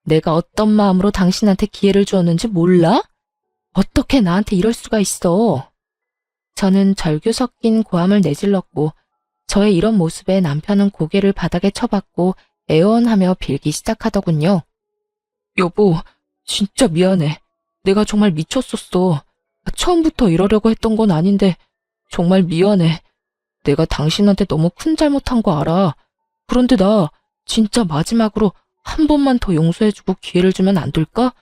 내가 어떤 마음으로 당신한테 기회를 주었는지 몰라? 어떻게 나한테 이럴 수가 있어? 저는 절규 섞인 고함을 내질렀고 저의 이런 모습에 남편은 고개를 바닥에 쳐박고 애원하며 빌기 시작하더군요. 여보, 진짜 미안해. 내가 정말 미쳤었어. 처음부터 이러려고 했던 건 아닌데 정말 미안해. 내가 당신한테 너무 큰 잘못한 거 알아. 그런데 나 진짜 마지막으로 한 번만 더 용서해주고 기회를 주면 안 될까?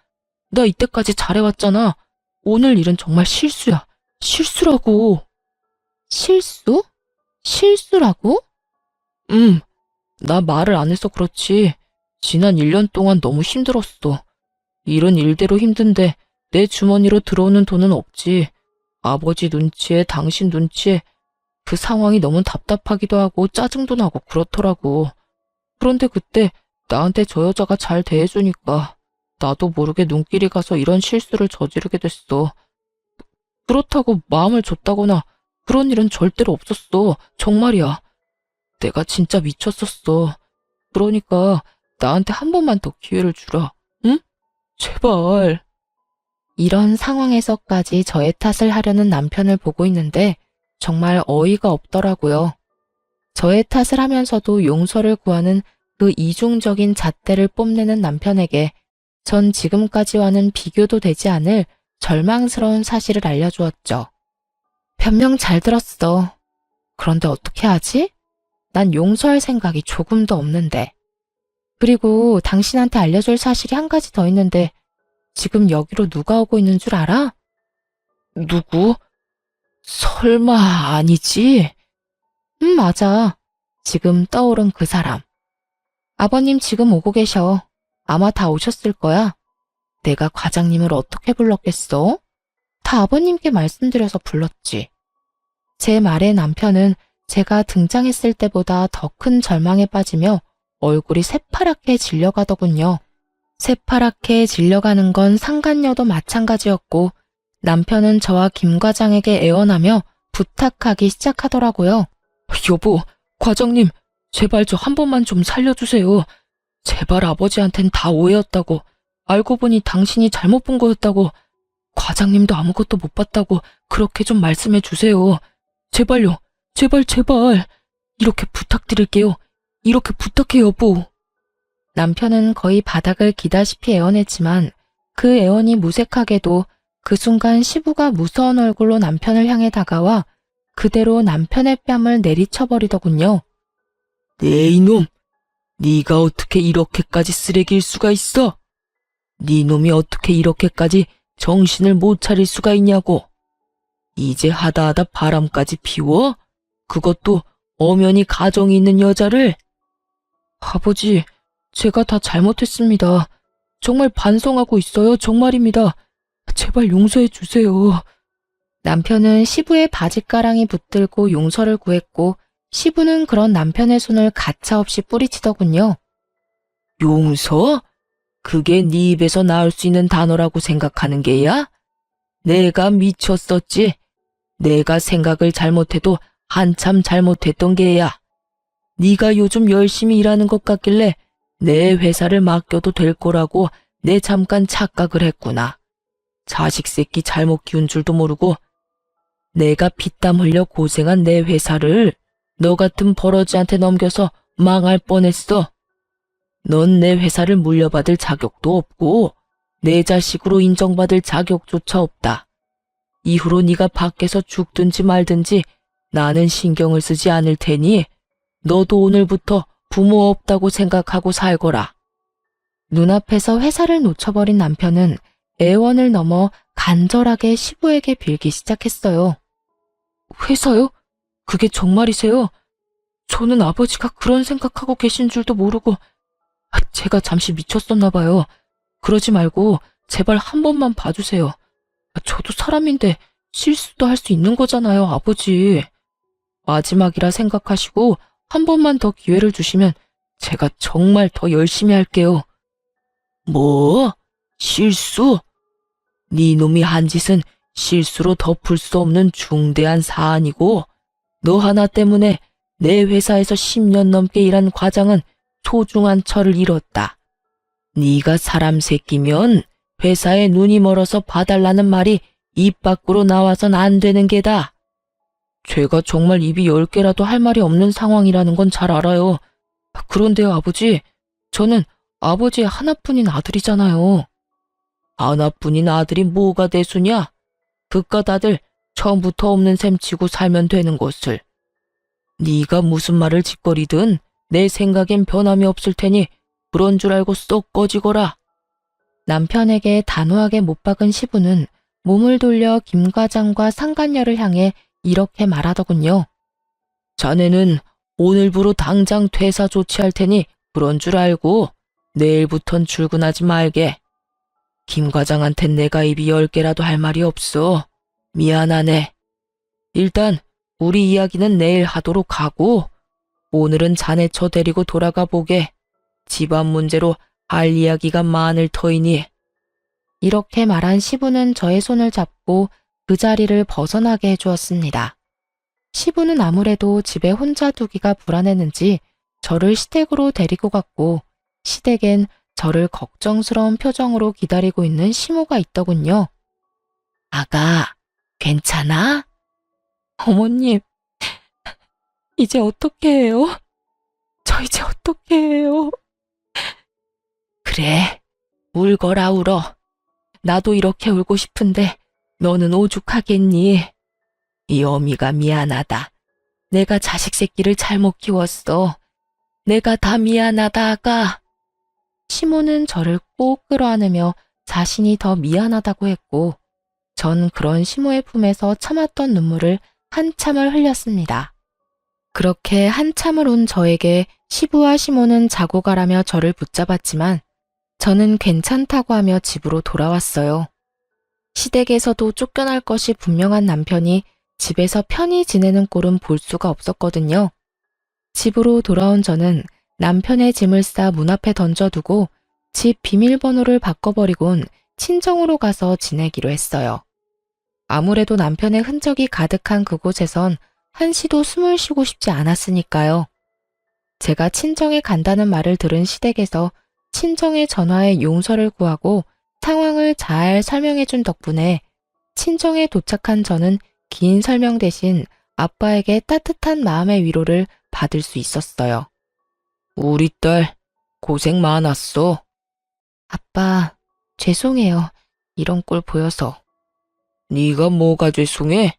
나 이때까지 잘해왔잖아. 오늘 일은 정말 실수야. 실수라고. 실수? 실수라고? 나 말을 안 해서 그렇지. 지난 1년 동안 너무 힘들었어. 일은 일대로 힘든데 내 주머니로 들어오는 돈은 없지. 아버지 눈치에 당신 눈치에 그 상황이 너무 답답하기도 하고 짜증도 나고 그렇더라고. 그런데 그때 나한테 저 여자가 잘 대해주니까 나도 모르게 눈길이 가서 이런 실수를 저지르게 됐어. 그렇다고 마음을 줬다거나 그런 일은 절대로 없었어. 정말이야. 내가 진짜 미쳤었어. 그러니까 나한테 한 번만 더 기회를 주라. 응? 제발. 이런 상황에서까지 저의 탓을 하려는 남편을 보고 있는데 정말 어이가 없더라고요. 저의 탓을 하면서도 용서를 구하는 그 이중적인 잣대를 뽐내는 남편에게 전 지금까지와는 비교도 되지 않을 절망스러운 사실을 알려주었죠. 변명 잘 들었어. 그런데 어떻게 하지? 난 용서할 생각이 조금도 없는데. 그리고 당신한테 알려줄 사실이 한 가지 더 있는데 지금 여기로 누가 오고 있는 줄 알아? 누구? 설마 아니지? 맞아. 지금 떠오른 그 사람. 아버님 지금 오고 계셔. 아마 다 오셨을 거야. 내가 과장님을 어떻게 불렀겠어? 다 아버님께 말씀드려서 불렀지. 제 말에 남편은 제가 등장했을 때보다 더 큰 절망에 빠지며 얼굴이 새파랗게 질려가더군요. 새파랗게 질려가는 건 상간녀도 마찬가지였고 남편은 저와 김 과장에게 애원하며 부탁하기 시작하더라고요. 여보, 과장님, 제발 저 한 번만 좀 살려주세요. 제발 아버지한텐 다 오해였다고. 알고 보니 당신이 잘못 본 거였다고. 과장님도 아무것도 못 봤다고 그렇게 좀 말씀해 주세요. 제발요. 제발. 이렇게 부탁드릴게요. 이렇게 부탁해 여보. 남편은 거의 바닥을 기다시피 애원했지만 그 애원이 무색하게도 그 순간 시부가 무서운 얼굴로 남편을 향해 다가와 그대로 남편의 뺨을 내리쳐버리더군요. 네 이놈, 네가 어떻게 이렇게까지 쓰레기일 수가 있어? 네 놈이 어떻게 이렇게까지 정신을 못 차릴 수가 있냐고. 이제 하다 바람까지 피워? 그것도 엄연히 가정이 있는 여자를? 아버지, 제가 다 잘못했습니다. 정말 반성하고 있어요. 정말입니다. 제발 용서해 주세요. 남편은 시부의 바짓가랑이 붙들고 용서를 구했고 시부는 그런 남편의 손을 가차없이 뿌리치더군요. 용서? 그게 네 입에서 나올 수 있는 단어라고 생각하는 게야? 내가 미쳤었지. 내가 생각을 잘못해도 한참 잘못했던 게야. 네가 요즘 열심히 일하는 것 같길래 내 회사를 맡겨도 될 거라고 내 잠깐 착각을 했구나. 자식 새끼 잘못 키운 줄도 모르고 내가 피땀 흘려 고생한 내 회사를 너 같은 버러지한테 넘겨서 망할 뻔했어. 넌 내 회사를 물려받을 자격도 없고 내 자식으로 인정받을 자격조차 없다. 이후로 네가 밖에서 죽든지 말든지 나는 신경을 쓰지 않을 테니 너도 오늘부터 부모 없다고 생각하고 살거라. 눈앞에서 회사를 놓쳐버린 남편은 애원을 넘어 간절하게 시부에게 빌기 시작했어요. 회사요? 그게 정말이세요? 저는 아버지가 그런 생각하고 계신 줄도 모르고 제가 잠시 미쳤었나 봐요. 그러지 말고 제발 한 번만 봐주세요. 저도 사람인데 실수도 할 수 있는 거잖아요, 아버지. 마지막이라 생각하시고 한 번만 더 기회를 주시면 제가 정말 더 열심히 할게요. 뭐? 실수? 네 놈이 한 짓은 실수로 덮을 수 없는 중대한 사안이고 너 하나 때문에 내 회사에서 10년 넘게 일한 과장은 소중한 철을 잃었다. 네가 사람 새끼면 회사에 눈이 멀어서 봐달라는 말이 입 밖으로 나와선 안 되는 게다. 제가 정말 입이 10개라도 할 말이 없는 상황이라는 건 잘 알아요. 그런데요, 아버지, 저는 아버지의 하나뿐인 아들이잖아요. 하나뿐인 아들이 뭐가 대수냐? 그깟 아들 처음부터 없는 셈 치고 살면 되는 것을. 네가 무슨 말을 짓거리든 내 생각엔 변함이 없을 테니 그런 줄 알고 쏙 꺼지거라. 남편에게 단호하게 못 박은 시부는 몸을 돌려 김 과장과 상간녀를 향해 이렇게 말하더군요. 자네는 오늘부로 당장 퇴사 조치할 테니 그런 줄 알고 내일부턴 출근하지 말게. 김 과장한텐 내가 입이 10개라도 할 말이 없어. 미안하네. 일단 우리 이야기는 내일 하도록 하고 오늘은 자네 처 데리고 돌아가 보게. 집안 문제로 할 이야기가 많을 터이니. 이렇게 말한 시부는 저의 손을 잡고 그 자리를 벗어나게 해주었습니다. 시부는 아무래도 집에 혼자 두기가 불안했는지 저를 시댁으로 데리고 갔고 시댁엔 저를 걱정스러운 표정으로 기다리고 있는 시모가 있더군요. 아가, 괜찮아? 어머님, 이제 어떻게 해요? 저 이제 어떻게 해요? 그래, 울거라 울어. 나도 이렇게 울고 싶은데 너는 오죽하겠니? 이 어미가 미안하다. 내가 자식 새끼를 잘못 키웠어. 내가 다 미안하다, 아가. 시모는 저를 꼭 끌어안으며 자신이 더 미안하다고 했고, 전 그런 시모의 품에서 참았던 눈물을 한참을 흘렸습니다. 그렇게 한참을 온 저에게 시부와 시모는 자고 가라며 저를 붙잡았지만, 저는 괜찮다고 하며 집으로 돌아왔어요. 시댁에서도 쫓겨날 것이 분명한 남편이 집에서 편히 지내는 꼴은 볼 수가 없었거든요. 집으로 돌아온 저는 남편의 짐을 싸 문 앞에 던져두고 집 비밀번호를 바꿔버리곤 친정으로 가서 지내기로 했어요. 아무래도 남편의 흔적이 가득한 그곳에선 한시도 숨을 쉬고 싶지 않았으니까요. 제가 친정에 간다는 말을 들은 시댁에서 친정의 전화에 용서를 구하고 상황을 잘 설명해준 덕분에 친정에 도착한 저는 긴 설명 대신 아빠에게 따뜻한 마음의 위로를 받을 수 있었어요. 우리 딸, 고생 많았어. 아빠, 죄송해요. 이런 꼴 보여서. 네가 뭐가 죄송해?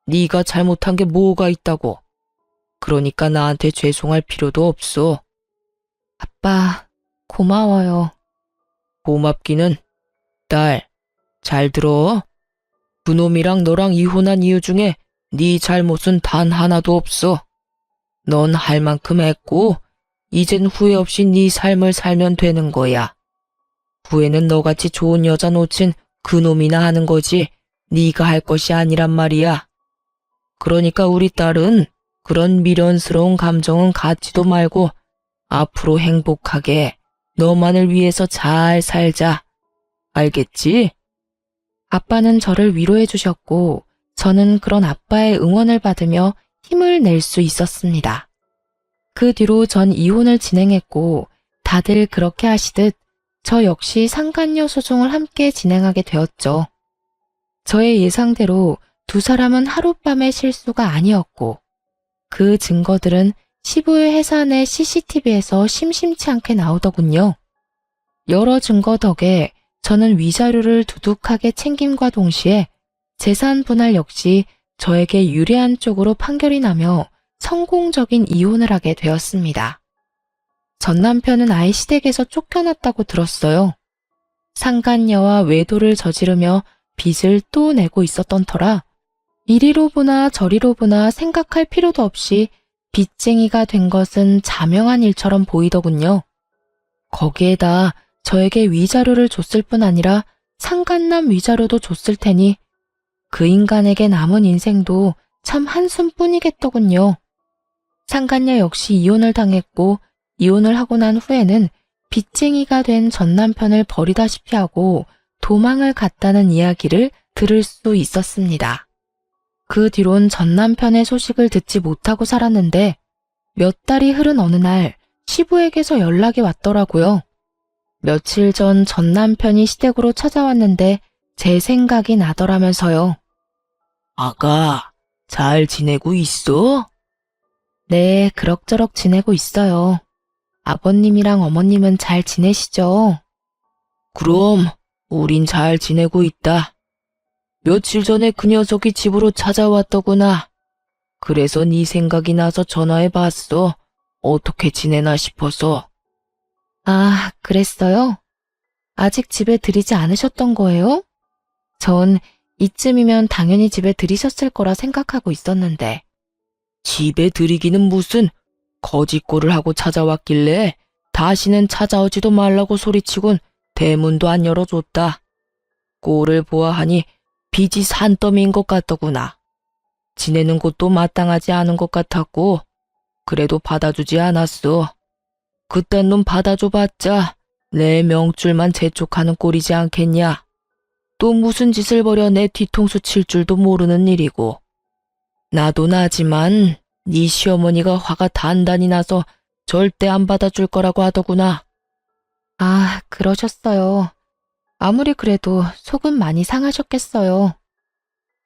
네가 잘못한 게 뭐가 있다고. 그러니까 나한테 죄송할 필요도 없어. 아빠, 고마워요. 고맙기는. 딸, 잘 들어. 그놈이랑 너랑 이혼한 이유 중에 네 잘못은 단 하나도 없어. 넌 할 만큼 했고 이젠 후회 없이 네 삶을 살면 되는 거야. 후회는 너같이 좋은 여자 놓친 그놈이나 하는 거지 네가 할 것이 아니란 말이야. 그러니까 우리 딸은 그런 미련스러운 감정은 갖지도 말고 앞으로 행복하게 너만을 위해서 잘 살자. 알겠지? 아빠는 저를 위로해 주셨고 저는 그런 아빠의 응원을 받으며 힘을 낼 수 있었습니다. 그 뒤로 전 이혼을 진행했고 다들 그렇게 하시듯 저 역시 상간녀 소송을 함께 진행하게 되었죠. 저의 예상대로 두 사람은 하룻밤의 실수가 아니었고 그 증거들은 시부의 회사 내 CCTV에서 심심치 않게 나오더군요. 여러 증거 덕에 저는 위자료를 두둑하게 챙김과 동시에 재산 분할 역시 저에게 유리한 쪽으로 판결이 나며 성공적인 이혼을 하게 되었습니다. 전 남편은 아이 시댁에서 쫓겨났다고 들었어요. 상간녀와 외도를 저지르며 빚을 또 내고 있었던 터라 이리로 보나 저리로 보나 생각할 필요도 없이 빚쟁이가 된 것은 자명한 일처럼 보이더군요. 거기에다 저에게 위자료를 줬을 뿐 아니라 상간남 위자료도 줬을 테니 그 인간에게 남은 인생도 참 한숨뿐이겠더군요. 상간녀 역시 이혼을 당했고 이혼을 하고 난 후에는 빚쟁이가 된 전 남편을 버리다시피 하고 도망을 갔다는 이야기를 들을 수 있었습니다. 그 뒤론 전 남편의 소식을 듣지 못하고 살았는데 몇 달이 흐른 어느 날 시부에게서 연락이 왔더라고요. 며칠 전 전 남편이 시댁으로 찾아왔는데 제 생각이 나더라면서요. 아가, 잘 지내고 있어? 네, 그럭저럭 지내고 있어요. 아버님이랑 어머님은 잘 지내시죠? 그럼 우린 잘 지내고 있다. 며칠 전에 그 녀석이 집으로 찾아왔더구나. 그래서 네 생각이 나서 전화해봤어. 어떻게 지내나 싶어서. 아, 그랬어요? 아직 집에 들이지 않으셨던 거예요? 전 이쯤이면 당연히 집에 들이셨을 거라 생각하고 있었는데. 집에 들이기는 무슨 거짓골을 하고 찾아왔길래 다시는 찾아오지도 말라고 소리치곤 대문도 안 열어줬다. 꼴을 보아하니 빚이 산더미인 것 같더구나. 지내는 곳도 마땅하지 않은 것 같았고 그래도 받아주지 않았어. 그딴 놈 받아줘봤자 내 명줄만 재촉하는 꼴이지 않겠냐. 또 무슨 짓을 벌여 내 뒤통수 칠 줄도 모르는 일이고. 나도 나지만 네 시어머니가 화가 단단히 나서 절대 안 받아줄 거라고 하더구나. 아, 그러셨어요. 아무리 그래도 속은 많이 상하셨겠어요.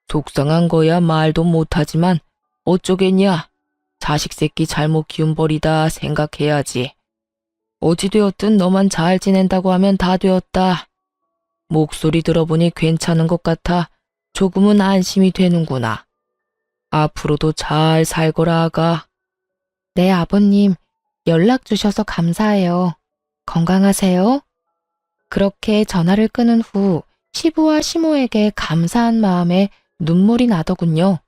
속상한 거야 말도 못하지만 어쩌겠냐. 자식 새끼 잘못 키운 벌이다 생각해야지. 어찌되었든 너만 잘 지낸다고 하면 다 되었다. 목소리 들어보니 괜찮은 것 같아 조금은 안심이 되는구나. 앞으로도 잘 살거라 아가. 네, 아버님. 연락 주셔서 감사해요. 건강하세요. 그렇게 전화를 끊은 후 시부와 시모에게 감사한 마음에 눈물이 나더군요.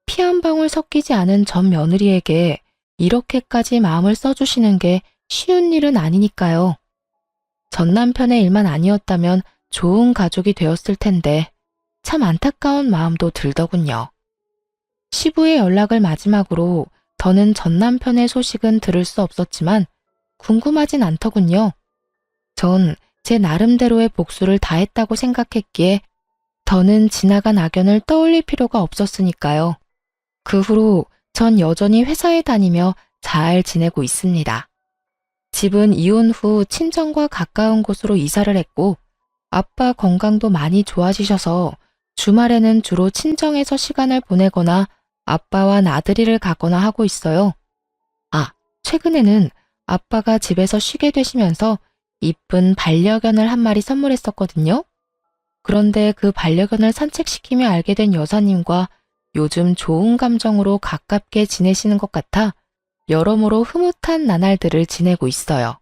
피 한 방울 섞이지 않은 전 며느리에게 이렇게까지 마음을 써주시는 게 쉬운 일은 아니니까요. 전 남편의 일만 아니었다면 좋은 가족이 되었을 텐데 참 안타까운 마음도 들더군요. 시부의 연락을 마지막으로 더는 전 남편의 소식은 들을 수 없었지만 궁금하진 않더군요. 전 제 나름대로의 복수를 다했다고 생각했기에 더는 지나간 악연을 떠올릴 필요가 없었으니까요. 그 후로 전 여전히 회사에 다니며 잘 지내고 있습니다. 집은 이혼 후 친정과 가까운 곳으로 이사를 했고 아빠 건강도 많이 좋아지셔서 주말에는 주로 친정에서 시간을 보내거나 아빠와 나들이를 가거나 하고 있어요. 아, 최근에는 아빠가 집에서 쉬게 되시면서 이쁜 반려견을 한 마리 선물했었거든요. 그런데 그 반려견을 산책시키며 알게 된 여사님과 요즘 좋은 감정으로 가깝게 지내시는 것 같아 여러모로 흐뭇한 나날들을 지내고 있어요.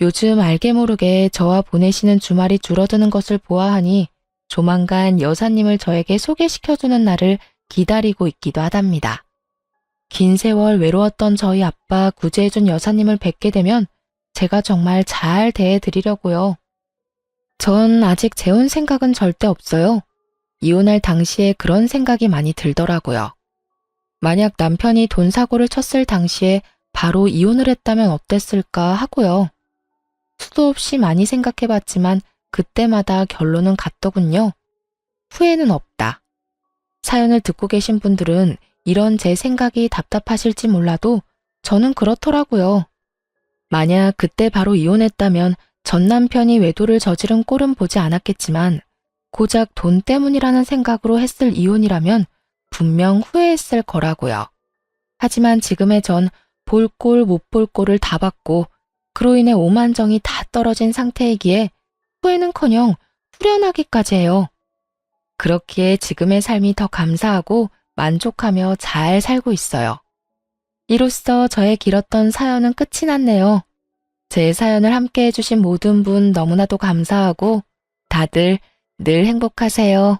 요즘 알게 모르게 저와 보내시는 주말이 줄어드는 것을 보아하니 조만간 여사님을 저에게 소개시켜주는 날을 기다리고 있기도 하답니다. 긴 세월 외로웠던 저희 아빠 구제해준 여사님을 뵙게 되면 제가 정말 잘 대해드리려고요. 전 아직 재혼 생각은 절대 없어요. 이혼할 당시에 그런 생각이 많이 들더라고요. 만약 남편이 돈 사고를 쳤을 당시에 바로 이혼을 했다면 어땠을까 하고요. 수도 없이 많이 생각해봤지만 그때마다 결론은 같더군요. 후회는 없다. 사연을 듣고 계신 분들은 이런 제 생각이 답답하실지 몰라도 저는 그렇더라고요. 만약 그때 바로 이혼했다면 전 남편이 외도를 저지른 꼴은 보지 않았겠지만 고작 돈 때문이라는 생각으로 했을 이혼이라면 분명 후회했을 거라고요. 하지만 지금의 전 볼 꼴 못 볼 꼴을 다 봤고 그로 인해 오만정이 다 떨어진 상태이기에 후회는커녕 후련하기까지 해요. 그렇기에 지금의 삶이 더 감사하고 만족하며 잘 살고 있어요. 이로써 저의 길었던 사연은 끝이 났네요. 제 사연을 함께 해주신 모든 분 너무나도 감사하고 다들 늘 행복하세요.